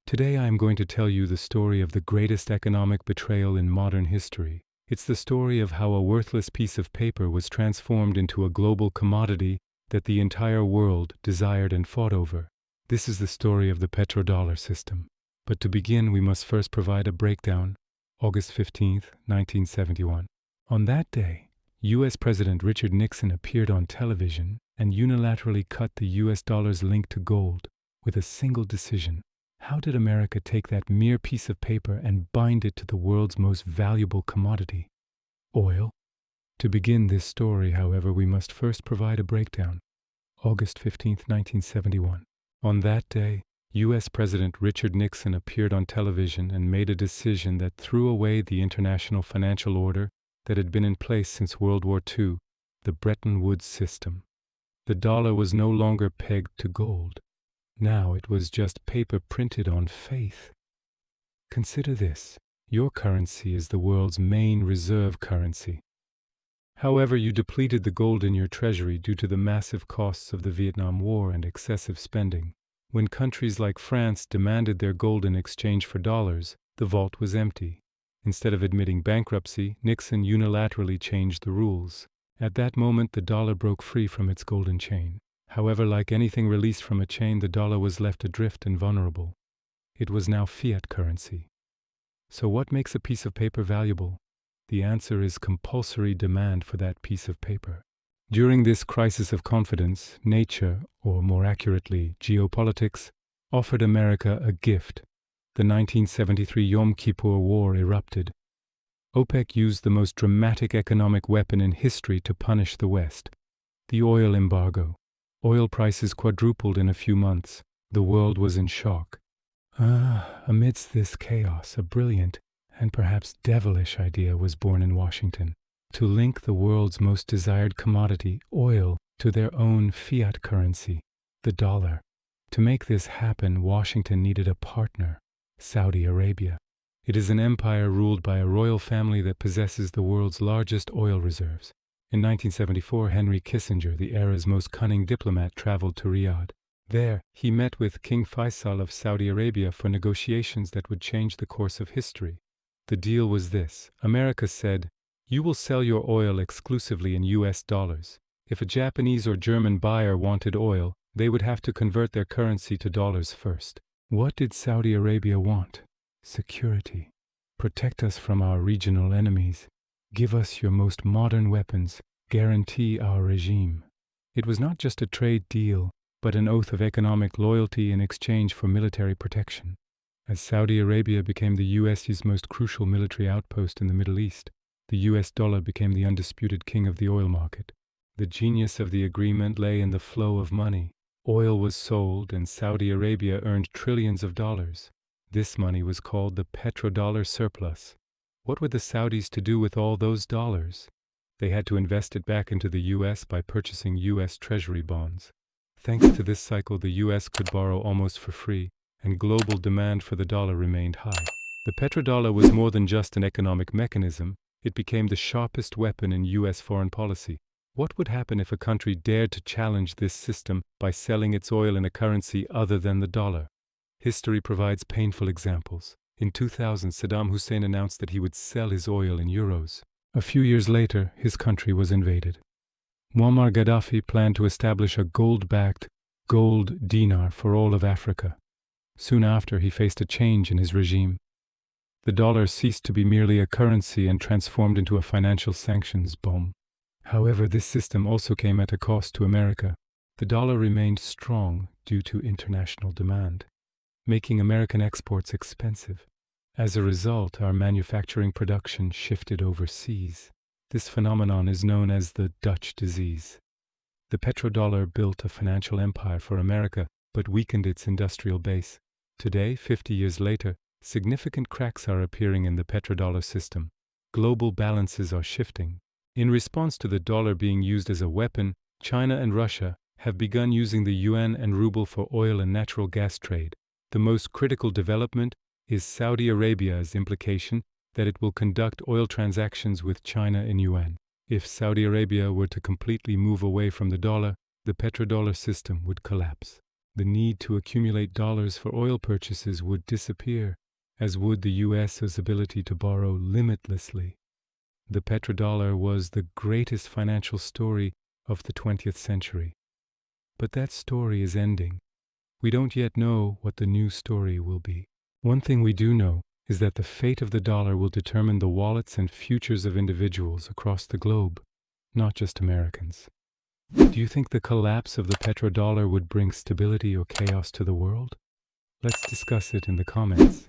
Today I am going to tell you the story of the greatest economic betrayal in modern history. It's the story of how a worthless piece of paper was transformed into a global commodity that the entire world desired and fought over. This is the story of the Petrodollar System. But to begin, we must first provide a breakdown. August 15, 1971. On that day, U.S. President Richard Nixon appeared on television and unilaterally cut the U.S. dollar's link to gold with a single decision. How did America take that mere piece of paper and bind it to the world's most valuable commodity, oil? To begin this story, however, we must first provide a breakdown. August 15, 1971. On that day, U.S. President Richard Nixon appeared on television and made a decision that threw away the international financial order that had been in place since World War II, the Bretton Woods system. The dollar was no longer pegged to gold. Now it was just paper printed on faith. Consider this. Your currency is the world's main reserve currency. However, you depleted the gold in your treasury due to the massive costs of the Vietnam War and excessive spending. When countries like France demanded their gold in exchange for dollars, the vault was empty. Instead of admitting bankruptcy, Nixon unilaterally changed the rules. At that moment, the dollar broke free from its golden chain. However, like anything released from a chain, the dollar was left adrift and vulnerable. It was now fiat currency. So what makes a piece of paper valuable? The answer is compulsory demand for that piece of paper. During this crisis of confidence, nature, or more accurately, geopolitics, offered America a gift. The 1973 Yom Kippur War erupted. OPEC used the most dramatic economic weapon in history to punish the West, the oil embargo. Oil prices quadrupled in a few months. The world was in shock. Amidst this chaos, a brilliant and perhaps devilish idea was born in Washington: to link the world's most desired commodity, oil, to their own fiat currency, the dollar. To make this happen, Washington needed a partner: Saudi Arabia. It is an empire ruled by a royal family that possesses the world's largest oil reserves. In 1974, Henry Kissinger, the era's most cunning diplomat, traveled to Riyadh. There, he met with King Faisal of Saudi Arabia for negotiations that would change the course of history. The deal was this: America said, "You will sell your oil exclusively in US dollars. If a Japanese or German buyer wanted oil, they would have to convert their currency to dollars first." What did Saudi Arabia want? Security. Protect us from our regional enemies. Give us your most modern weapons. Guarantee our regime. It was not just a trade deal, but an oath of economic loyalty in exchange for military protection. As Saudi Arabia became the US's most crucial military outpost in the Middle East, the US dollar became the undisputed king of the oil market. The genius of the agreement lay in the flow of money. Oil was sold, and Saudi Arabia earned trillions of dollars. This money was called the Petrodollar surplus. What were the Saudis to do with all those dollars? They had to invest it back into the US by purchasing US Treasury bonds. Thanks to this cycle, the US could borrow almost for free, and global demand for the dollar remained high. The petrodollar was more than just an economic mechanism. It became the sharpest weapon in US foreign policy. What would happen if a country dared to challenge this system by selling its oil in a currency other than the dollar? History provides painful examples. In 2000, Saddam Hussein announced that he would sell his oil in euros. A few years later, his country was invaded. Muammar Gaddafi planned to establish a gold-backed gold dinar for all of Africa. Soon after, he faced a change in his regime. The dollar ceased to be merely a currency and transformed into a financial sanctions bomb. However, this system also came at a cost to America. The dollar remained strong due to international demand, making American exports expensive. As a result, our manufacturing production shifted overseas. This phenomenon is known as the Dutch disease. The petrodollar built a financial empire for America, but weakened its industrial base. Today, 50 years later, significant cracks are appearing in the petrodollar system. Global balances are shifting. In response to the dollar being used as a weapon, China and Russia have begun using the yuan and ruble for oil and natural gas trade. The most critical development is Saudi Arabia's implication that it will conduct oil transactions with China in yuan. If Saudi Arabia were to completely move away from the dollar, the petrodollar system would collapse. the need to accumulate dollars for oil purchases would disappear, as would the US's ability to borrow limitlessly. The petrodollar was the greatest financial story of the 20th century. But that story is ending. We don't yet know what the new story will be. One thing we do know is that the fate of the dollar will determine the wallets and futures of individuals across the globe, not just Americans. Do you think the collapse of the petrodollar would bring stability or chaos to the world? Let's discuss it in the comments.